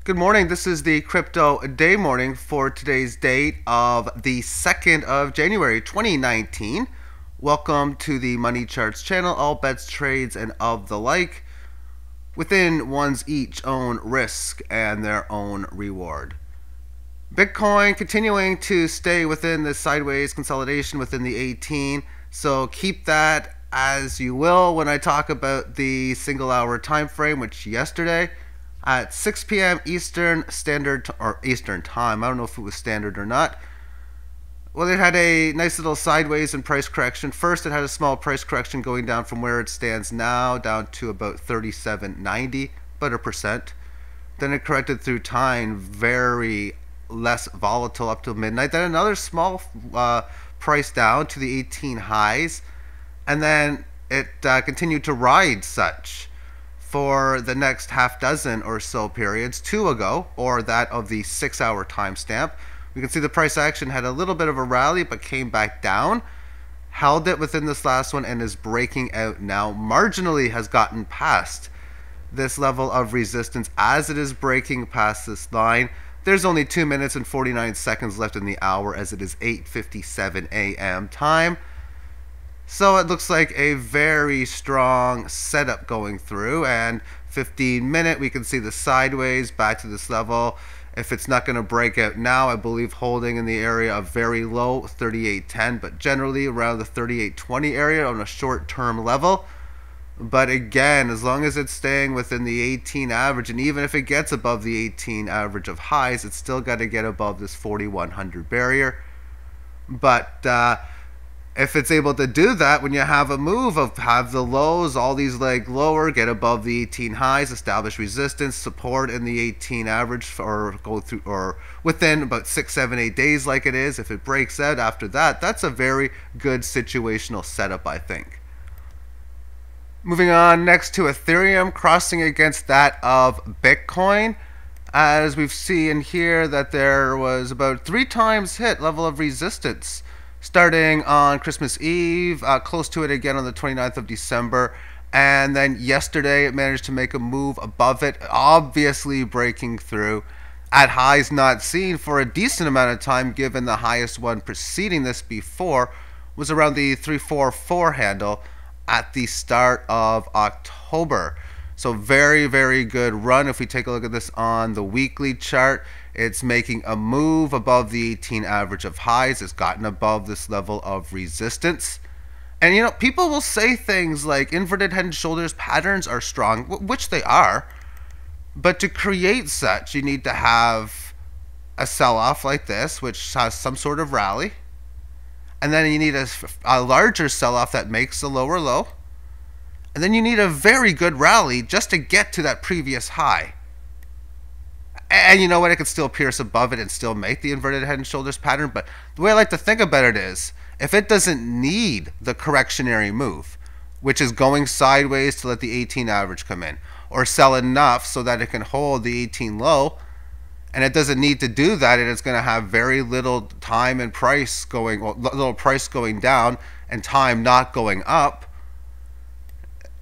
Good morning. This is the crypto day morning for today's date of the 2nd of January 2019. Welcome to the Money Charts channel, all bets, trades, and of the like, within one's each own risk and their own reward. Bitcoin continuing to stay within the sideways consolidation within the 18, so keep that as you will when I talk about the single hour time frame, which yesterday at 6 p.m. Eastern Time. I don't know if it was standard or not. Well, it had a nice little sideways and price correction. First, it had a small price correction going down from where it stands now down to about 37.90, about a percent. Then it corrected through time, very less volatile up till midnight. Then another small price down to the 18 highs, and then it continued to ride such for the next half dozen or so periods. 2 ago, or that of the 6-hour timestamp, we can see the price action had a little bit of a rally but came back down, held it within this last one, and is breaking out now. Marginally has gotten past this level of resistance as it is breaking past this line. There's only 2 minutes and 49 seconds left in the hour as it is 8:57 a.m. time. So it looks like a very strong setup going through, and 15-minute we can see the sideways back to this level. If it's not going to break out now, I believe holding in the area of very low 38.10, but generally around the 38.20 area on a short-term level. But again, as long as it's staying within the 18 average, and even if it gets above the 18 average of highs, it's still got to get above this 4100 barrier. But if it's able to do that, when you have a move of have the lows, all these leg lower, get above the 18 highs, establish resistance, support in the 18 average, or go through or within about 6, 7, 8 days like it is. If it breaks out after that, that's a very good situational setup, I think. Moving on next to Ethereum, crossing against that of Bitcoin, as we've seen here that there was about 3 times hit level of resistance starting on Christmas Eve, close to it again on the 29th of December, and then yesterday it managed to make a move above it, obviously breaking through at highs not seen for a decent amount of time, given the highest one preceding this before was around the 344 handle at the start of October. So very, very good run. If we take a look at this on the weekly chart, it's making a move above the 18 average of highs. It's gotten above this level of resistance. And you know, people will say things like inverted head and shoulders patterns are strong, which they are. But to create such, you need to have a sell-off like this, which has some sort of rally. And then you need a larger sell-off that makes a lower low. And then you need a very good rally just to get to that previous high. And you know what? It could still pierce above it and still make the inverted head and shoulders pattern. But the way I like to think about it is, if it doesn't need the correctionary move, which is going sideways to let the 18 average come in, or sell enough so that it can hold the 18 low, and it doesn't need to do that, and it's going to have very little time and price going, well, little price going down and time not going up,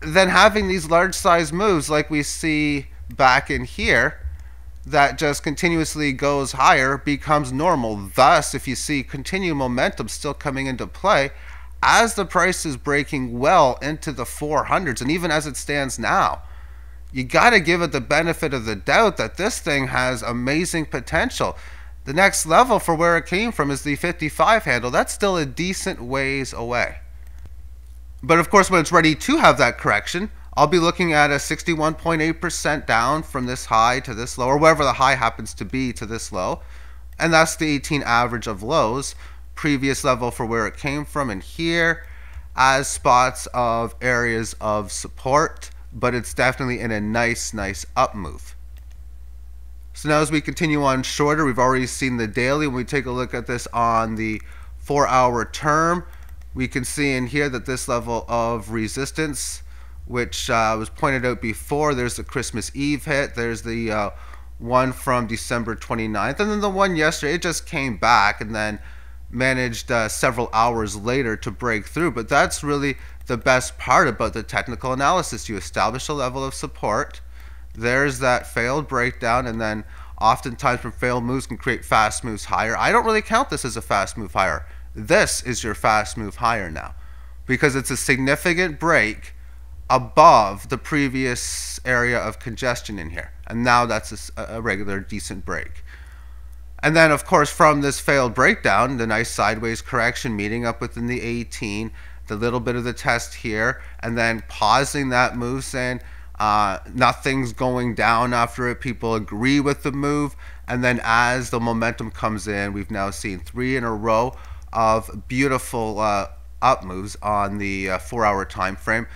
then having these large size moves like we see back in here that just continuously goes higher becomes normal. Thus, if you see continued momentum still coming into play as the price is breaking well into the 400s, and even as it stands now, you got to give it the benefit of the doubt that this thing has amazing potential. The next level for where it came from is the 55 handle. That's still a decent ways away. But of course, when it's ready to have that correction, I'll be looking at a 61.8% down from this high to this low, or wherever the high happens to be to this low. And that's the 18 average of lows, previous level for where it came from, and here as spots of areas of support. But it's definitely in a nice up move. So now as we continue on shorter, we've already seen the daily. When we take a look at this on the 4-hour term, we can see in here that this level of resistance, which was pointed out before, there's the Christmas Eve hit, there's the one from December 29th, and then the one yesterday, it just came back and then managed several hours later to break through. But that's really the best part about the technical analysis. You establish a level of support, There's that failed breakdown, and then oftentimes from failed moves can create fast moves higher. I don't really count this as a fast move higher. This is your fast move higher now, because it's a significant break above the previous area of congestion in here. And now that's a regular decent break. And then, of course, from this failed breakdown, the nice sideways correction meeting up within the 18, the little bit of the test here, and then pausing that move, saying nothing's going down after it. People agree with the move. And then as the momentum comes in, we've now seen 3 in a row of beautiful up moves on the 4-hour time frame.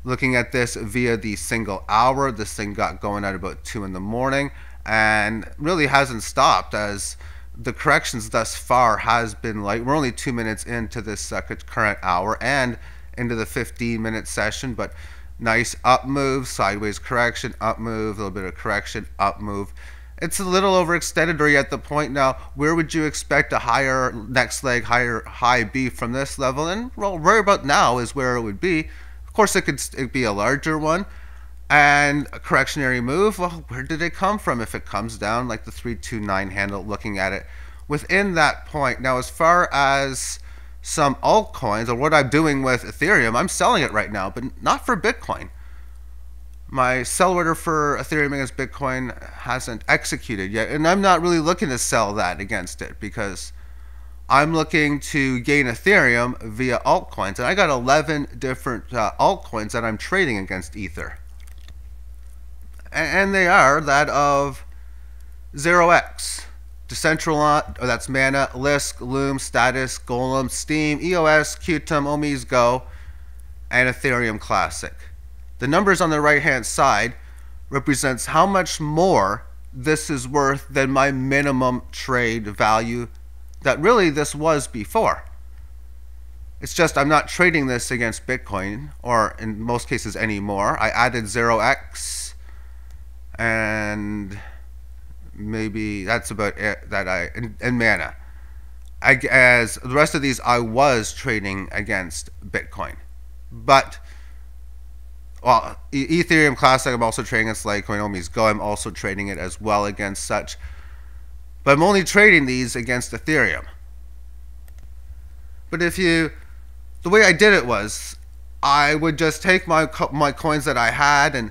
Looking at this via the single hour, this thing got going at about 2 in the morning and really hasn't stopped, as the corrections thus far has been light. We're only 2 minutes into this current hour and into the 15-minute session, but nice up move, sideways correction, up move, a little bit of correction, up move. It's a little overextended. Are you at the point now where would you expect a higher next leg, higher high be from this level? And well, right about now is where it would be. Of course, it'd be a larger one. And a correctionary move, well, where did it come from? If it comes down like the 329 handle, looking at it within that point. Now, as far as some altcoins, or what I'm doing with Ethereum, I'm selling it right now, but not for Bitcoin. My sell order for Ethereum against Bitcoin hasn't executed yet, and I'm not really looking to sell that against it, because I'm looking to gain Ethereum via altcoins, and I got 11 different altcoins that I'm trading against Ether. And they are that of 0x, Decentraland, that's Mana, Lisk, Loom, Status, Golem, Steem, EOS, Qtum, Omi's Go, and Ethereum Classic. The numbers on the right-hand side represents how much more this is worth than my minimum trade value that really this was before. It's just I'm not trading this against Bitcoin, or in most cases anymore. I added 0x, and maybe that's about it that and Mana. As the rest of these, I was trading against Bitcoin. But, well, Ethereum Classic, I'm also trading against LITECOIN. Omi's Go, I'm also trading it as well against such. But I'm only trading these against Ethereum. But the way I did it was, I would just take my coins that I had, and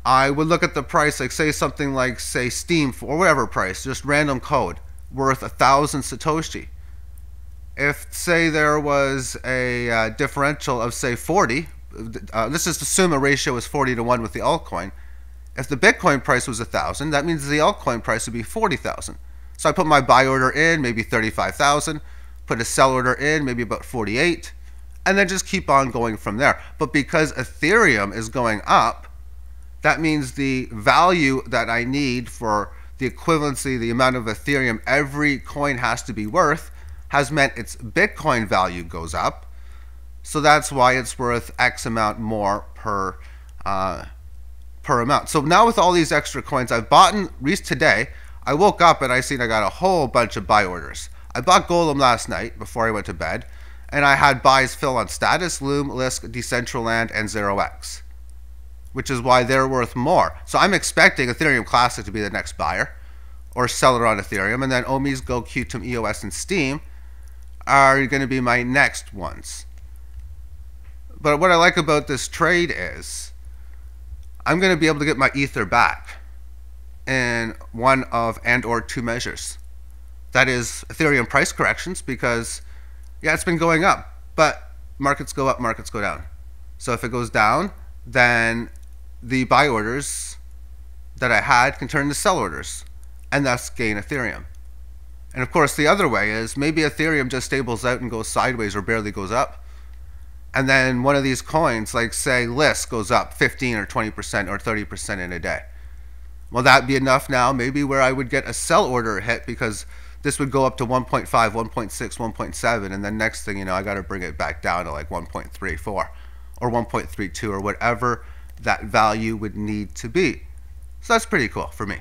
I would look at the price, like say something like, say, Steem, or whatever price, just random code, worth 1,000 Satoshi. If, say, there was a differential of, say, 40, let's just assume a ratio is 40 to 1 with the altcoin. If the Bitcoin price was 1,000, that means the altcoin price would be 40,000. So I put my buy order in, maybe 35,000, put a sell order in, maybe about 48, and then just keep on going from there. But because Ethereum is going up, that means the value that I need for the equivalency, the amount of Ethereum every coin has to be worth, has meant its Bitcoin value goes up. So that's why it's worth X amount more per amount. So now with all these extra coins I've bought today, I woke up and I seen I got a whole bunch of buy orders. I bought Golem last night before I went to bed, and I had buys fill on Status, Loom, Lisk, Decentraland, and 0x, which is why they're worth more. So I'm expecting Ethereum Classic to be the next buyer or seller on Ethereum, and then Omi's Go, Qtum, EOS, and Steem are going to be my next ones. But what I like about this trade is I'm going to be able to get my Ether back in one of or two measures. That is Ethereum price corrections, because yeah, it's been going up, but markets go up, markets go down. So if it goes down, then the buy orders that I had can turn into sell orders, and thus gain Ethereum. And of course, the other way is maybe Ethereum just stables out and goes sideways or barely goes up. And then one of these coins, like say Lisk, goes up 15 or 20% or 30% in a day. Will that be enough now? Maybe where I would get a sell order hit, because this would go up to 1.5, 1.6, 1.7, and then next thing you know, I got to bring it back down to like 1.34 or 1.32 or whatever that value would need to be. So that's pretty cool for me.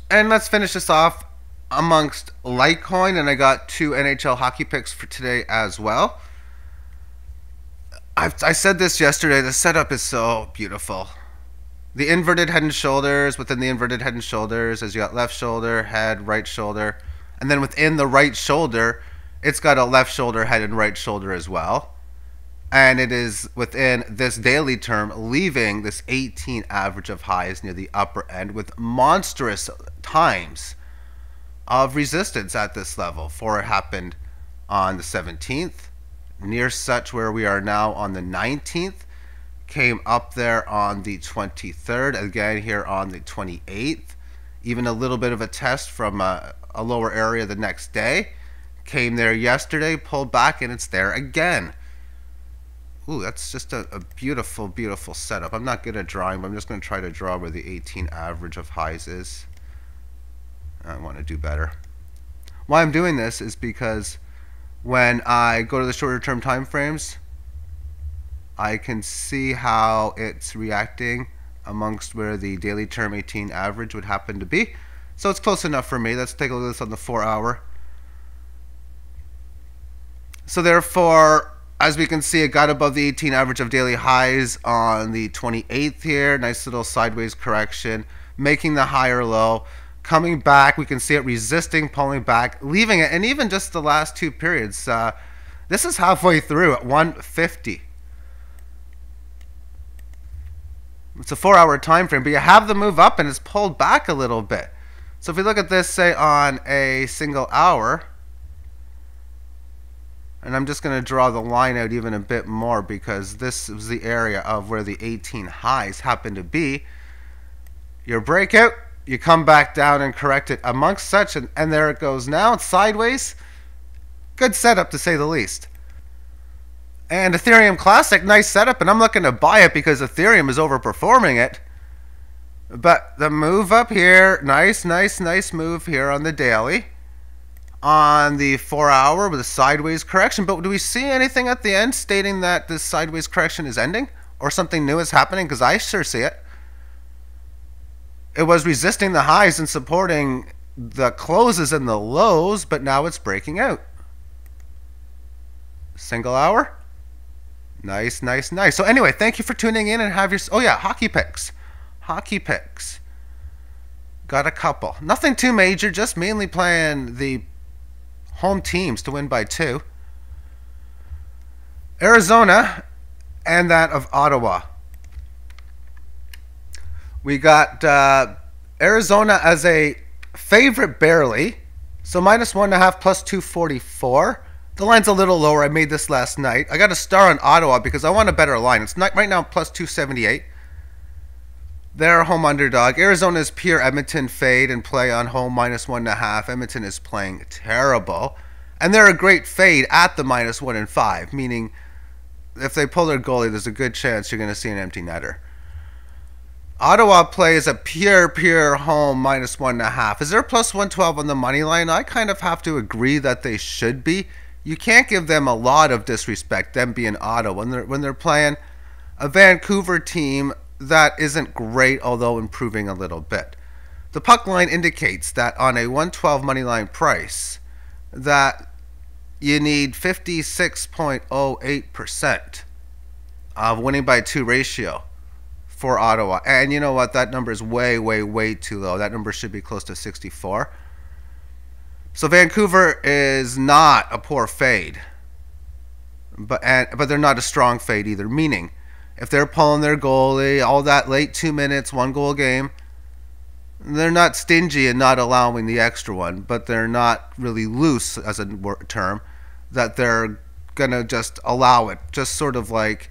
And let's finish this off amongst LITECOIN, and I got 2 NHL hockey picks for today as well. I said this yesterday, the setup is so beautiful. The inverted head and shoulders, within the inverted head and shoulders, as you got left shoulder, head, right shoulder. And then within the right shoulder, it's got a left shoulder, head, and right shoulder as well. And it is within this daily term, leaving this 18 average of highs near the upper end with monstrous times of resistance at this level. For it happened on the 17th, near such where we are now on the 19th, came up there on the 23rd, again here on the 28th, even a little bit of a test from a lower area the next day, came there yesterday, pulled back, and it's there again. Ooh, that's just a beautiful, beautiful setup. I'm not good at drawing, but I'm just going to try to draw where the 18 average of highs is. I want to do better. Why I'm doing this is because when I go to the shorter term time frames, I can see how it's reacting amongst where the daily term 18 average would happen to be. So it's close enough for me. Let's take a look at this on the 4 hour. So therefore, as we can see, it got above the 18 average of daily highs on the 28th here. Nice little sideways correction, making the higher low. Coming back, we can see it resisting, pulling back, leaving it, and even just the last two periods. This is halfway through at 150. It's a 4 hour time frame, but you have the move up and it's pulled back a little bit. So if we look at this, say on a single hour, and I'm just going to draw the line out even a bit more because this was the area of where the 18 highs happen to be. Your breakout, you come back down and correct it amongst such, and there it goes now. It's sideways. Good setup to say the least. And Ethereum Classic, nice setup, and I'm looking to buy it because Ethereum is overperforming it. But the move up here, nice move here on the daily. On the 4 hour with a sideways correction. But do we see anything at the end stating that this sideways correction is ending? Or something new is happening? Because I sure see it. It was resisting the highs and supporting the closes and the lows, but now it's breaking out. Single hour. Nice. So anyway, thank you for tuning in and have your... Oh yeah, hockey picks. Got a couple. Nothing too major, just mainly playing the home teams to win by 2. Arizona and that of Ottawa. We got Arizona as a favorite barely. So -1.5 plus 244. The line's a little lower. I made this last night. I got a star on Ottawa because I want a better line. It's not right now plus 278. They're a home underdog. Arizona's pure Edmonton fade and play on home -1.5. Edmonton is playing terrible. And they're a great fade at the -1.5, meaning if they pull their goalie, there's a good chance you're going to see an empty netter. Ottawa plays a pure home -1.5. Is there plus 112 on the money line? I kind of have to agree that they should be. You can't give them a lot of disrespect, them being Ottawa, when they're playing a Vancouver team that isn't great, although improving a little bit. The puck line indicates that on a 112 money line price, that you need 56.08% of winning by 2 ratio for Ottawa. And you know what? That number is way too low. That number should be close to 64. So Vancouver is not a poor fade, but they're not a strong fade either, meaning if they're pulling their goalie, all that late 2 minutes, 1 goal game, they're not stingy and not allowing the extra one, but they're not really loose, as a term, that they're going to just allow it, just sort of like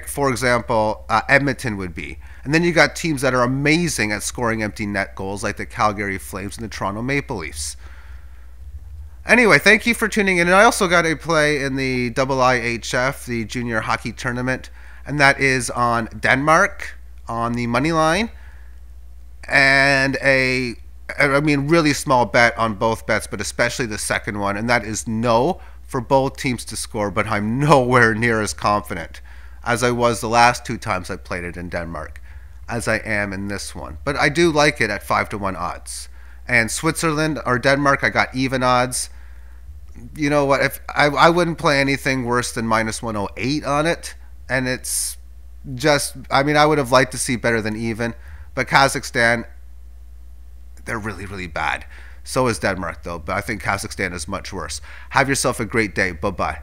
for example, Edmonton would be. And then you got teams that are amazing at scoring empty net goals, like the Calgary Flames and the Toronto Maple Leafs. Anyway, thank you for tuning in. And I also got a play in the IIHF, the junior hockey tournament, and that is on Denmark on the money line, and really small bet on both bets, but especially the second one, and that is no for both teams to score, but I'm nowhere near as confident as I was the last 2 times I played it in Denmark as I am in this one. But I do like it at 5-1 odds. And Switzerland or Denmark, I got even odds. You know what? If I wouldn't play anything worse than -108 on it, and it's I mean, I would have liked to see better than even, but Kazakhstan, they're really, really bad. So is Denmark, though, but I think Kazakhstan is much worse. Have yourself a great day. Bye-bye.